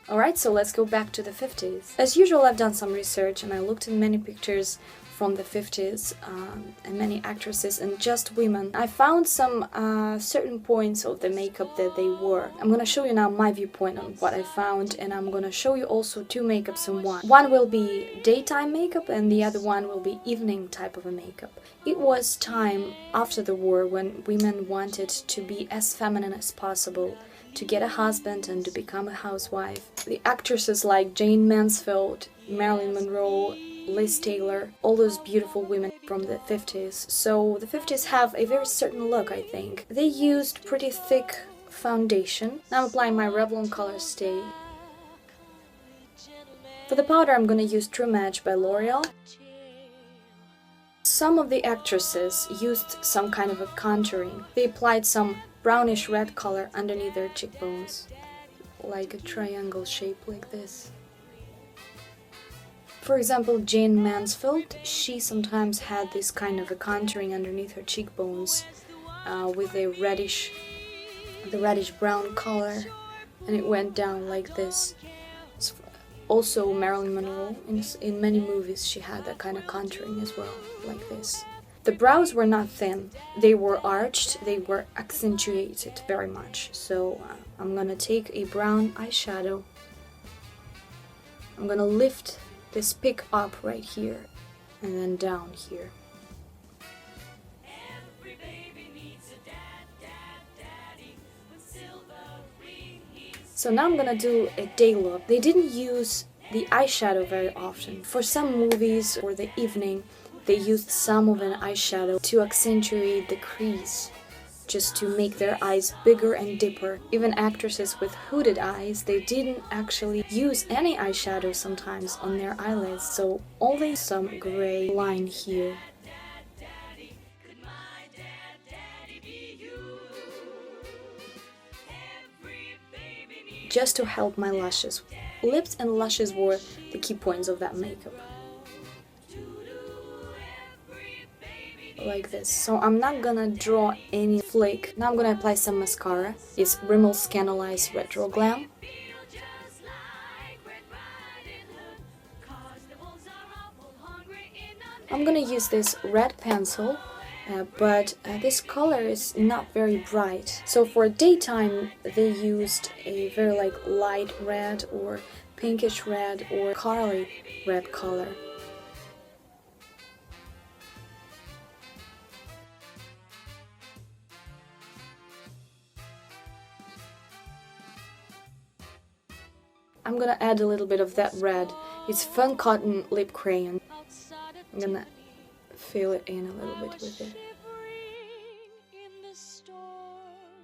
Alright, so let's go back to the 50s. As usual, I've done some research and I looked at many pictures from the 50s and many actresses and just women. I found some certain points of the makeup that they wore. I'm gonna show you now my viewpoint on what I found, and I'm gonna show you also two makeups in one. One will be daytime makeup and the other one will be evening type of a makeup. It was time after the war when women wanted to be as feminine as possible, to get a husband and to become a housewife. The actresses like Jane Mansfield, Marilyn Monroe, Liz Taylor, all those beautiful women from the 50s. So the 50s have a very certain look, I think. They used pretty thick foundation. Now I'm applying my Revlon Color Stay. For the powder I'm gonna use True Match by L'Oreal. Some of the actresses used some kind of a contouring. They applied some brownish red color underneath their cheekbones, like a triangle shape like this. For example, Jane Mansfield, she sometimes had this kind of a contouring underneath her cheekbones with a reddish brown color, and it went down like this. Also Marilyn Monroe, in many movies she had that kind of contouring as well, like this. The brows were not thin, they were arched, they were accentuated very much. So I'm gonna take a brown eyeshadow, I'm gonna lift this pick up right here and then down here. So now I'm gonna do a day look. They didn't use the eyeshadow very often. For some movies or the evening, they used some of an eyeshadow to accentuate the crease, just to make their eyes bigger and deeper. Even actresses with hooded eyes, they didn't actually use any eyeshadow sometimes on their eyelids, so only some gray line here. Just to help my lashes. Lips and lashes were the key points of that makeup. Like this. So I'm not gonna draw any flake. Now I'm gonna apply some mascara. It's Rimmel Scandaleyes Retro Glam. I'm gonna use this red pencil, but this color is not very bright. So for daytime they used a very light red or pinkish red or corally red color. I'm gonna add a little bit of that red. It's Fun Cotton Lip Crayon. I'm gonna fill it in a little bit with it.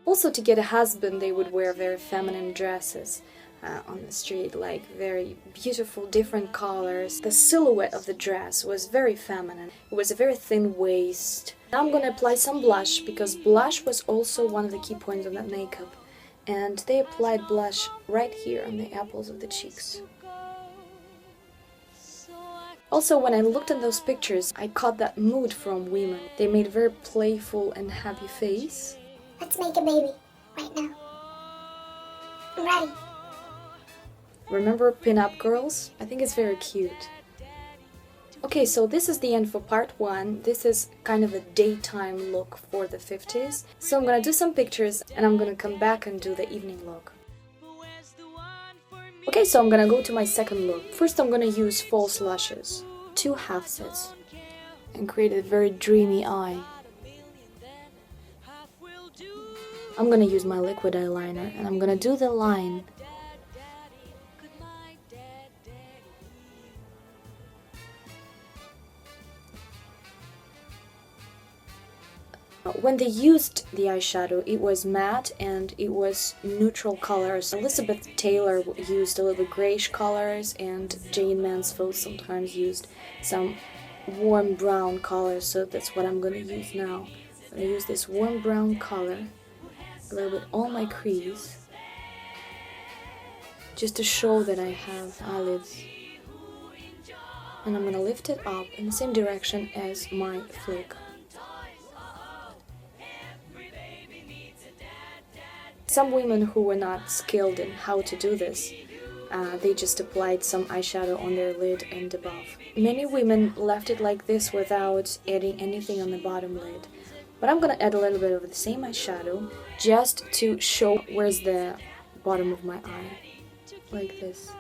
Also, to get a husband, they would wear very feminine dresses on the street, like very beautiful, different colors. The silhouette of the dress was very feminine. It was a very thin waist. Now I'm gonna apply some blush, because blush was also one of the key points of that makeup. And they applied blush right here on the apples of the cheeks. Also, when I looked at those pictures, I caught that mood from women. They made a very playful and happy face. Let's make a baby, right now. I'm ready. Remember Pin-Up Girls? I think it's very cute. Okay, so this is the end for part 1. This is kind of a daytime look for the 50s. So I'm gonna do some pictures and I'm gonna come back and do the evening look. Okay, so I'm gonna go to my second look. First I'm gonna use false lashes, 2 half sets, and create a very dreamy eye. I'm gonna use my liquid eyeliner and I'm gonna do the line. When they used the eyeshadow, it was matte and it was neutral colors. Elizabeth Taylor used a little grayish colors, and Jane Mansfield sometimes used some warm brown colors, so that's what I'm going to use now. I'm going to use this warm brown color a little bit on my crease, just to show that I have eyelids. And I'm going to lift it up in the same direction as my flick. Some women who were not skilled in how to do this they just applied some eyeshadow on their lid and above. Many women left it like this without adding anything on the bottom lid. But I'm gonna add a little bit of the same eyeshadow just to show where's the bottom of my eye. Like this.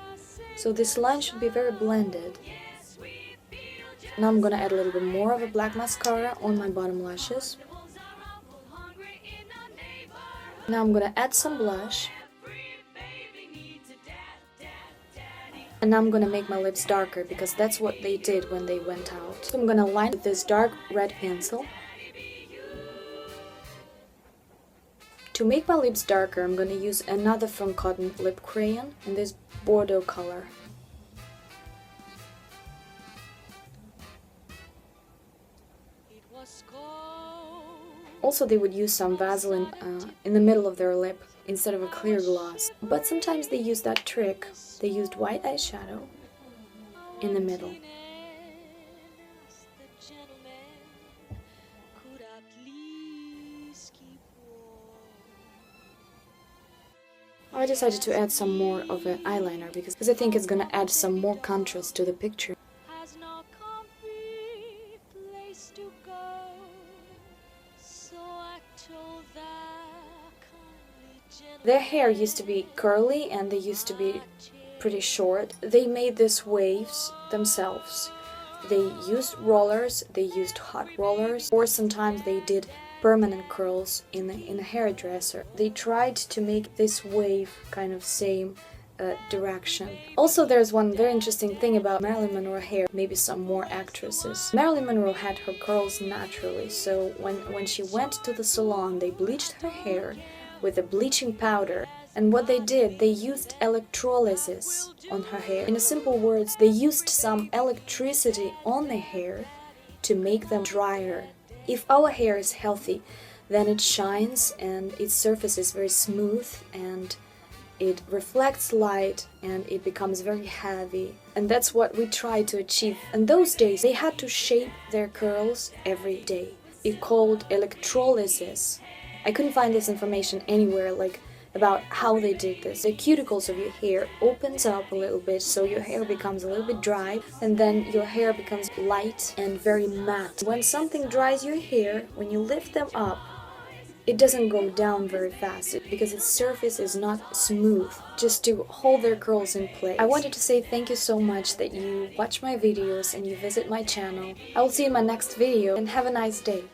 So this line should be very blended. Now I'm gonna add a little bit more of a black mascara on my bottom lashes. Now I'm gonna add some blush. And now I'm gonna make my lips darker because that's what they did when they went out. So I'm gonna line with this dark red pencil. To make my lips darker, I'm gonna use another from Cotton lip crayon in this Bordeaux color. Also, they would use some Vaseline in the middle of their lip instead of a clear gloss. But sometimes they use that trick. They used white eyeshadow in the middle. I decided to add some more of an eyeliner because I think it's gonna add some more contrast to the picture. Their hair used to be curly and they used to be pretty short. They made these waves themselves. They used rollers, they used hot rollers, or sometimes they did permanent curls in a hairdresser. They tried to make this wave kind of same direction. Also, there's one very interesting thing about Marilyn Monroe hair, maybe some more actresses. Marilyn Monroe had her curls naturally, so when she went to the salon, they bleached her hair with a bleaching powder. And what they did, they used electrolysis on her hair. In simple words, they used some electricity on the hair to make them drier. If our hair is healthy, then it shines and its surface is very smooth and it reflects light and it becomes very heavy. And that's what we try to achieve. In those days, they had to shape their curls every day. It's called electrolysis. I couldn't find this information anywhere, like about how they did this. The cuticles of your hair opens up a little bit, so your hair becomes a little bit dry, and then your hair becomes light and very matte. When something dries your hair, when you lift them up, it doesn't go down very fast because its surface is not smooth, just to hold their curls in place. I wanted to say thank you so much that you watch my videos and you visit my channel. I will see you in my next video and have a nice day.